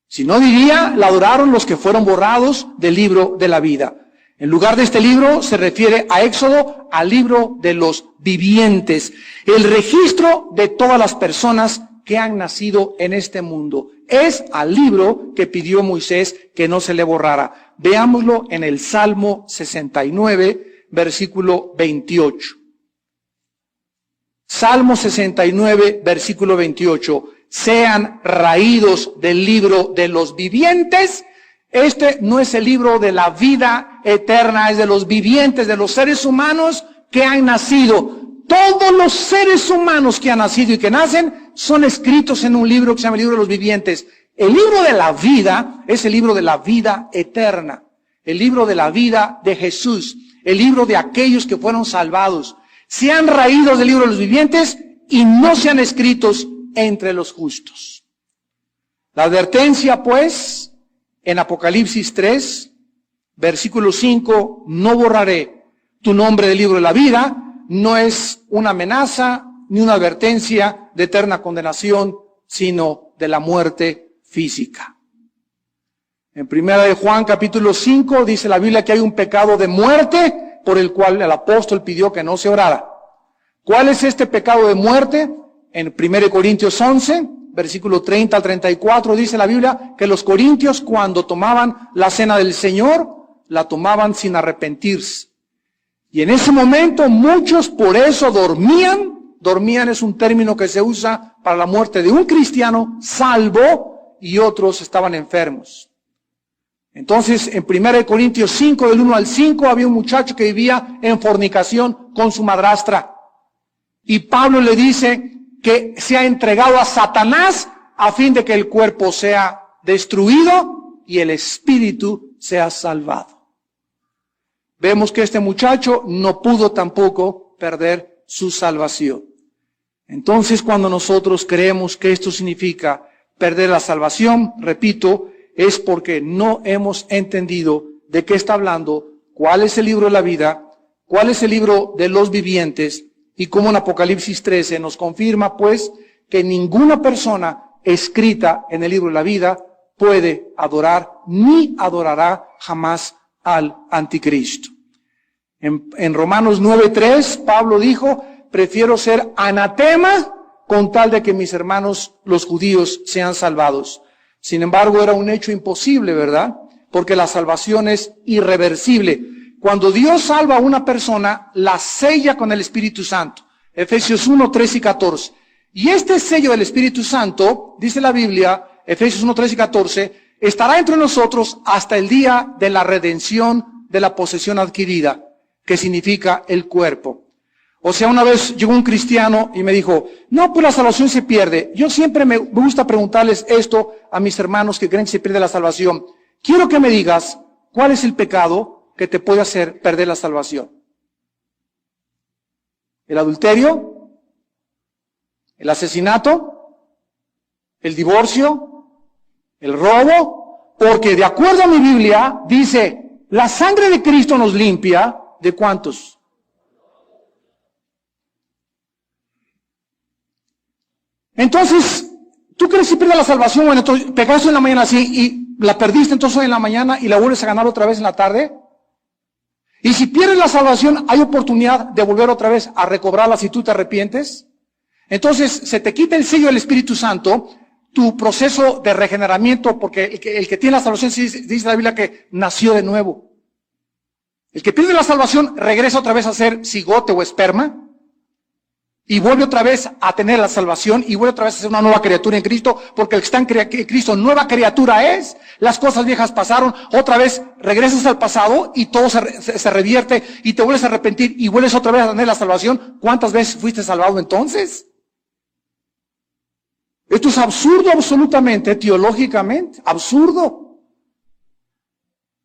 Si no diría, la adoraron los que fueron borrados del libro de la vida. En lugar de este libro se refiere a Éxodo, al libro de los vivientes, el registro de todas las personas que han nacido en este mundo. Es al libro que pidió Moisés que no se le borrara. Veámoslo en el Salmo 69, versículo 28. Salmo 69, versículo 28. Sean raídos del libro de los vivientes. Este no es el libro de la vida eterna, es de los vivientes, de los seres humanos que han nacido. Todos los seres humanos que han nacido y que nacen son escritos en un libro que se llama el libro de los vivientes. El libro de la vida es el libro de la vida eterna, el libro de la vida de Jesús, el libro de aquellos que fueron salvados. Se han raído del libro de los vivientes y no se han escritos entre los justos. La advertencia, pues, en Apocalipsis 3, versículo 5, no borraré tu nombre del libro de la vida, no es una amenaza ni una advertencia de eterna condenación, sino de la muerte física. En primera de Juan capítulo 5 dice la Biblia que hay un pecado de muerte por el cual el apóstol pidió que no se orara. ¿Cuál es este pecado de muerte? En 1 Corintios 11, versículo 30 al 34, dice la Biblia que los corintios cuando tomaban la cena del Señor, la tomaban sin arrepentirse. Y en ese momento muchos por eso dormían. Dormían es un término que se usa para la muerte de un cristiano salvo, y otros estaban enfermos. Entonces, en 1 Corintios 5, del 1 al 5, había un muchacho que vivía en fornicación con su madrastra. Y Pablo le dice que se ha entregado a Satanás a fin de que el cuerpo sea destruido y el espíritu sea salvado. Vemos que este muchacho no pudo tampoco perder su salvación. Entonces, cuando nosotros creemos que esto significa perder la salvación, repito, es porque no hemos entendido de qué está hablando, cuál es el libro de la vida, cuál es el libro de los vivientes, y como en Apocalipsis 13 nos confirma, pues, que ninguna persona escrita en el libro de la vida puede adorar ni adorará jamás al anticristo. En Romanos 9:3, Pablo dijo, prefiero ser anatema con tal de que mis hermanos los judíos sean salvados. Sin embargo, era un hecho imposible, ¿verdad? Porque la salvación es irreversible. cuando Dios salva a una persona, la sella con el Espíritu Santo. Efesios 1, 3 y 14. Y este sello del Espíritu Santo, dice la Biblia, Efesios 1, 3 y 14, estará entre nosotros hasta el día de la redención de la posesión adquirida, que significa el cuerpo. O sea, una vez llegó un cristiano y me dijo, no, pues la salvación se pierde. Yo siempre me gusta preguntarles esto a mis hermanos que creen que se pierde la salvación. Quiero que me digas, ¿cuál es el pecado que te puede hacer perder la salvación? ¿El adulterio? ¿El asesinato? ¿El divorcio? ¿El robo? Porque de acuerdo a mi Biblia, dice, la sangre de Cristo nos limpia, ¿de cuántos? Entonces, ¿tú crees que pierdes la salvación? Bueno, entonces, pecaste en la mañana así y la perdiste entonces hoy en la mañana y la vuelves a ganar otra vez en la tarde. Y si pierdes la salvación, hay oportunidad de volver otra vez a recobrarla si tú te arrepientes. Entonces, se te quita el sello del Espíritu Santo, tu proceso de regeneramiento, porque el que tiene la salvación, dice la Biblia que nació de nuevo. El que pierde la salvación regresa otra vez a ser cigote o esperma. Y vuelve otra vez a tener la salvación y vuelve otra vez a ser una nueva criatura en Cristo, porque el que está en Cristo, nueva criatura es. Las cosas viejas pasaron, otra vez regresas al pasado y todo se revierte y te vuelves a arrepentir y vuelves otra vez a tener la salvación. ¿Cuántas veces fuiste salvado entonces? Esto es absurdo absolutamente, teológicamente, absurdo.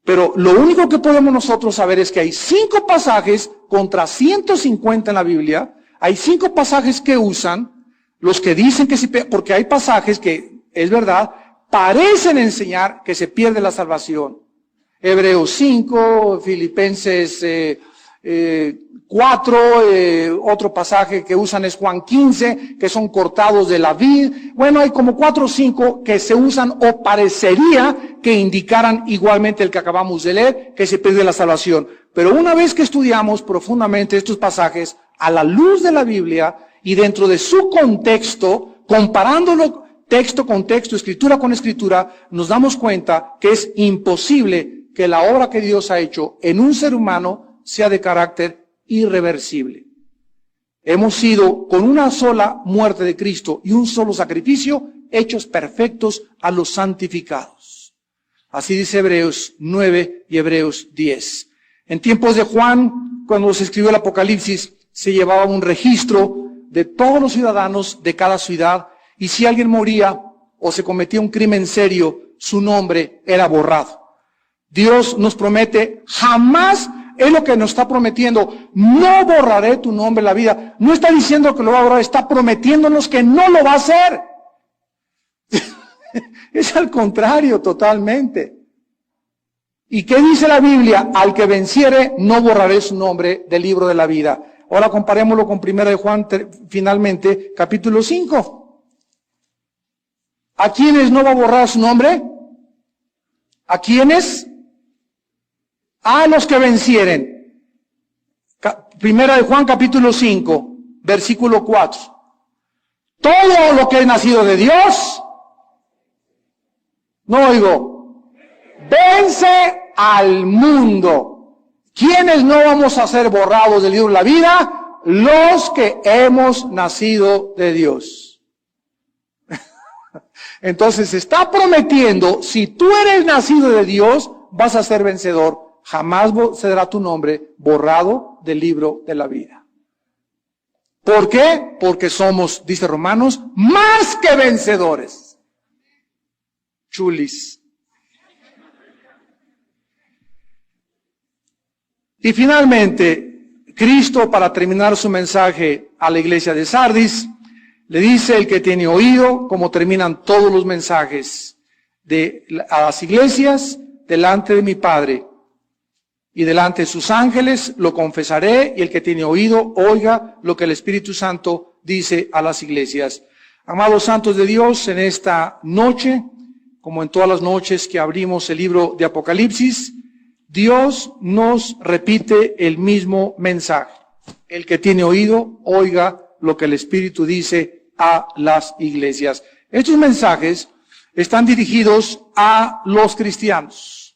Pero lo único que podemos nosotros saber es que hay 5 pasajes contra 150 en la Biblia. Hay 5 pasajes que usan los que dicen que sí, porque hay pasajes que, es verdad, parecen enseñar que se pierde la salvación. Hebreos 5, Filipenses 4, otro pasaje que usan es Juan 15, que son cortados de la vid. Bueno, hay como 4 o 5 que se usan o parecería que indicaran igualmente el que acabamos de leer, que se pierde la salvación. Pero una vez que estudiamos profundamente estos pasajes, a la luz de la Biblia y dentro de su contexto, comparándolo texto con texto, escritura con escritura, nos damos cuenta que es imposible que la obra que Dios ha hecho en un ser humano sea de carácter irreversible. Hemos sido, con una sola muerte de Cristo y un solo sacrificio, hechos perfectos a los santificados. Así dice Hebreos 9 y Hebreos 10. En tiempos de Juan, cuando se escribió el Apocalipsis, se llevaba un registro de todos los ciudadanos de cada ciudad, y si alguien moría o se cometía un crimen serio, su nombre era borrado. Dios nos promete, jamás, es lo que nos está prometiendo, no borraré tu nombre en la vida. No está diciendo que lo va a borrar, está prometiéndonos que no lo va a hacer. Es al contrario totalmente. ¿Y qué dice la Biblia? Al que venciere, no borraré su nombre del libro de la vida. Ahora comparémoslo con 1 de Juan, finalmente, capítulo 5. ¿A quiénes no va a borrar su nombre? ¿A quiénes? A los que vencieren. 1 de Juan, capítulo 5, versículo 4. Todo lo que es nacido de Dios, no oigo, vence al mundo. ¿Quiénes no vamos a ser borrados del libro de la vida? Los que hemos nacido de Dios. Entonces está prometiendo, si tú eres nacido de Dios, vas a ser vencedor. Jamás será tu nombre borrado del libro de la vida. ¿Por qué? Porque somos, dice Romanos, más que vencedores. Chulis. Y finalmente, Cristo, para terminar su mensaje a la iglesia de Sardis, le dice: el que tiene oído, como terminan todos los mensajes a las iglesias, delante de mi Padre y delante de sus ángeles, lo confesaré, y el que tiene oído, oiga lo que el Espíritu Santo dice a las iglesias. Amados santos de Dios, en esta noche, como en todas las noches que abrimos el libro de Apocalipsis, Dios nos repite el mismo mensaje. El que tiene oído, oiga lo que el Espíritu dice a las iglesias. Estos mensajes están dirigidos a los cristianos.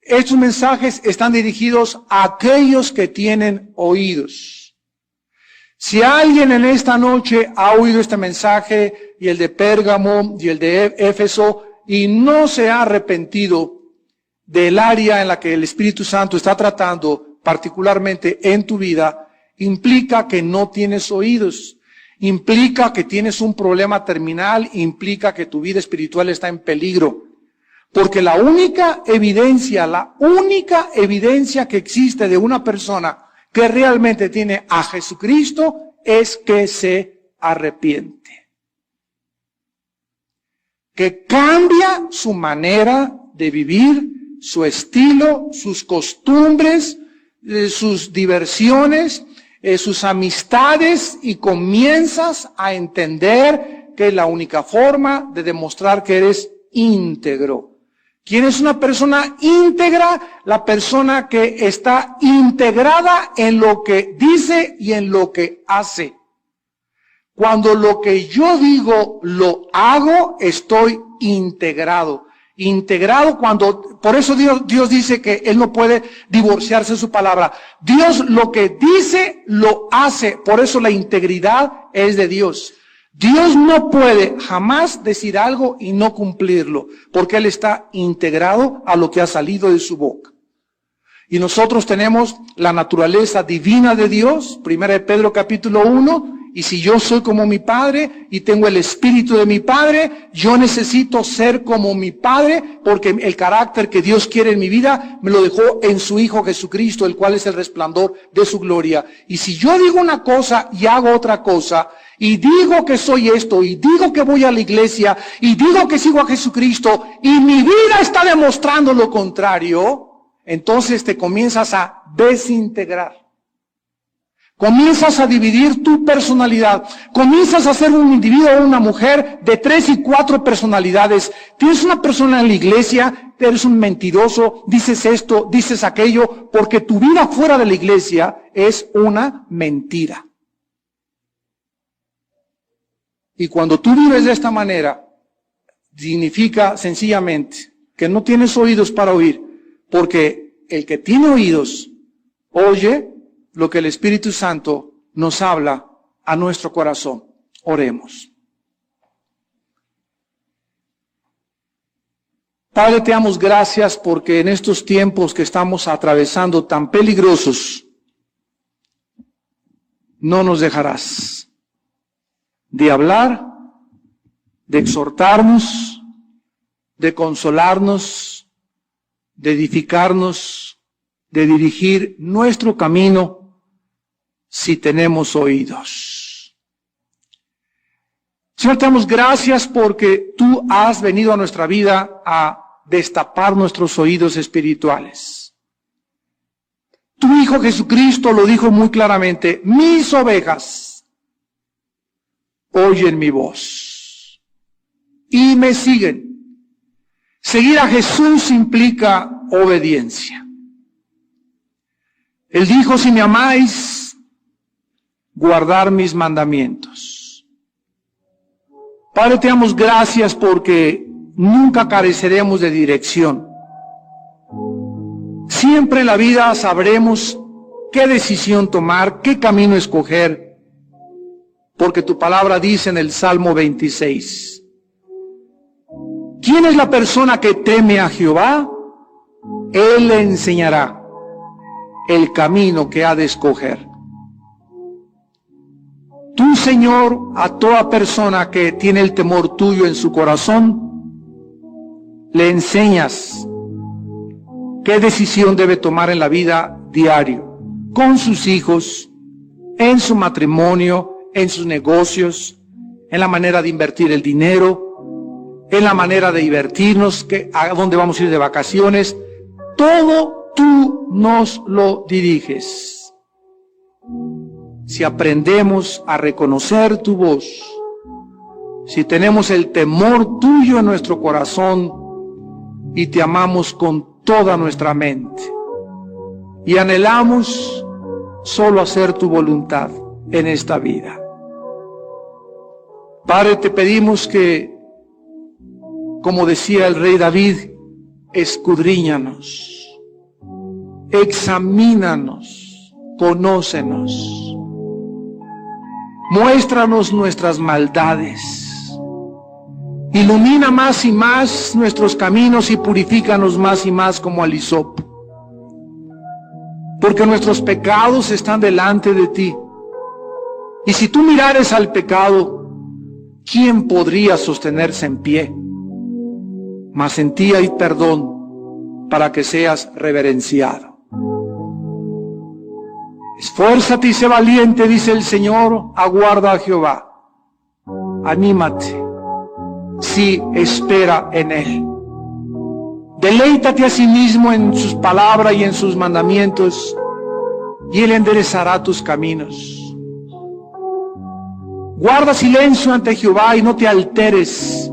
estos mensajes están dirigidos a aquellos que tienen oídos. Si alguien en esta noche ha oído este mensaje, y el de Pérgamo, y el de Éfeso, y no se ha arrepentido del área en la que el Espíritu Santo está tratando, particularmente en tu vida, implica que no tienes oídos, implica que tienes un problema terminal, implica que tu vida espiritual está en peligro. Porque la única evidencia que existe de una persona que realmente tiene a Jesucristo es que se arrepiente. Que cambia su manera de vivir, su estilo, sus costumbres, sus diversiones, sus amistades, y comienzas a entender que es la única forma de demostrar que eres íntegro. ¿Quién es una persona íntegra? La persona que está integrada en lo que dice y en lo que hace. Cuando lo que yo digo lo hago, estoy integrado. Integrado cuando, por eso Dios dice que Él no puede divorciarse de su palabra. Dios lo que dice, lo hace. Por eso la integridad es de Dios. Dios no puede jamás decir algo y no cumplirlo, porque Él está integrado a lo que ha salido de su boca. Y nosotros tenemos la naturaleza divina de Dios, 1 Pedro capítulo 1, y si yo soy como mi Padre y tengo el Espíritu de mi Padre, yo necesito ser como mi Padre, porque el carácter que Dios quiere en mi vida me lo dejó en su Hijo Jesucristo, el cual es el resplandor de su gloria. Y si yo digo una cosa y hago otra cosa, y digo que soy esto, y digo que voy a la iglesia, y digo que sigo a Jesucristo, y mi vida está demostrando lo contrario, entonces te comienzas a desintegrar. Comienzas a dividir tu personalidad. Comienzas a ser un individuo o una mujer de 3 y 4 personalidades. Tienes una persona en la iglesia, eres un mentiroso, dices esto, dices aquello, porque tu vida fuera de la iglesia es una mentira. Y cuando tú vives de esta manera, significa sencillamente que no tienes oídos para oír, porque el que tiene oídos, oye lo que el Espíritu Santo nos habla a nuestro corazón. Oremos. Padre, te damos gracias porque en estos tiempos que estamos atravesando tan peligrosos, no nos dejarás de hablar, de exhortarnos, de consolarnos, de edificarnos, de dirigir nuestro camino si tenemos oídos. Señor, te damos gracias porque tú has venido a nuestra vida a destapar nuestros oídos espirituales. Tu Hijo Jesucristo lo dijo muy claramente: mis ovejas oyen mi voz y me siguen. Seguir a Jesús implica obediencia. Él dijo: si me amáis, guardar mis mandamientos. Padre, te damos gracias porque nunca careceremos de dirección. Siempre en la vida sabremos qué decisión tomar, qué camino escoger, porque tu palabra dice en el Salmo 26, ¿quién es la persona que teme a Jehová? Él le enseñará el camino que ha de escoger. Tú, Señor, a toda persona que tiene el temor tuyo en su corazón, le enseñas qué decisión debe tomar en la vida diario, con sus hijos, en su matrimonio, en sus negocios, en la manera de invertir el dinero, en la manera de divertirnos, a dónde vamos a ir de vacaciones. Todo tú nos lo diriges. Si aprendemos a reconocer tu voz, si tenemos el temor tuyo en nuestro corazón y te amamos con toda nuestra mente y anhelamos solo hacer tu voluntad en esta vida. Padre, te pedimos que, como decía el rey David, escudriñanos. examínanos, conócenos. Muéstranos nuestras maldades. Ilumina más y más nuestros caminos y purifícanos más y más como al hisopo. Porque nuestros pecados están delante de ti. Y si tú mirares al pecado, ¿quién podría sostenerse en pie? Mas en ti hay perdón para que seas reverenciado. Esfuérzate y sé valiente, dice el Señor, aguarda a Jehová. Anímate, sí, espera en Él. Deleítate a sí mismo en sus palabras y en sus mandamientos, y Él enderezará tus caminos. Guarda silencio ante Jehová y no te alteres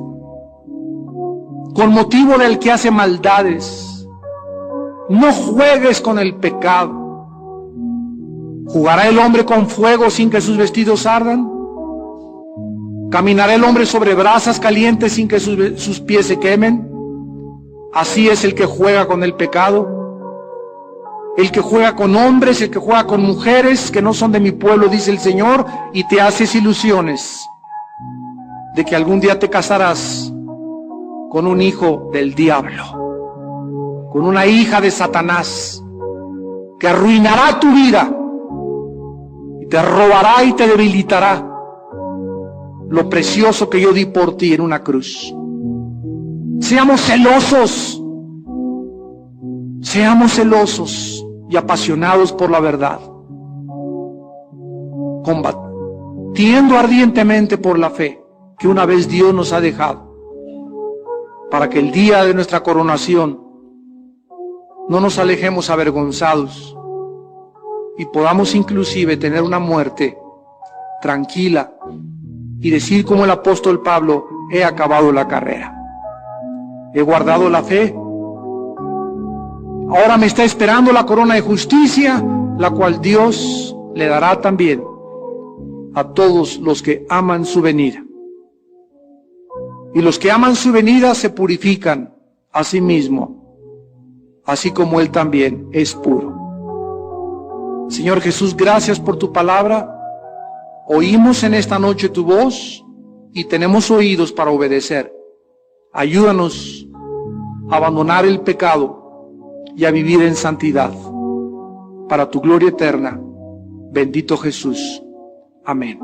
con motivo del que hace maldades. No juegues con el pecado. ¿Jugará el hombre con fuego sin que sus vestidos ardan? ¿Caminará el hombre sobre brasas calientes sin que sus pies se quemen? Así es el que juega con el pecado, el que juega con hombres, el que juega con mujeres que no son de mi pueblo, dice el Señor, y te haces ilusiones de que algún día te casarás con un hijo del diablo, con una hija de Satanás, que arruinará tu vida, y te robará y te debilitará lo precioso que yo di por ti en una cruz. Seamos celosos y apasionados por la verdad, combatiendo ardientemente por la fe que una vez Dios nos ha dejado, para que el día de nuestra coronación no nos alejemos avergonzados y podamos inclusive tener una muerte tranquila y decir como el apóstol Pablo: he acabado la carrera, he guardado la fe, ahora me está esperando la corona de justicia, la cual Dios le dará también a todos los que aman su venida. Y los que aman su venida se purifican a sí mismos, así como Él también es puro. Señor Jesús, gracias por tu palabra. Oímos en esta noche tu voz y tenemos oídos para obedecer. Ayúdanos a abandonar el pecado y a vivir en santidad, para tu gloria eterna. Bendito Jesús. Amén.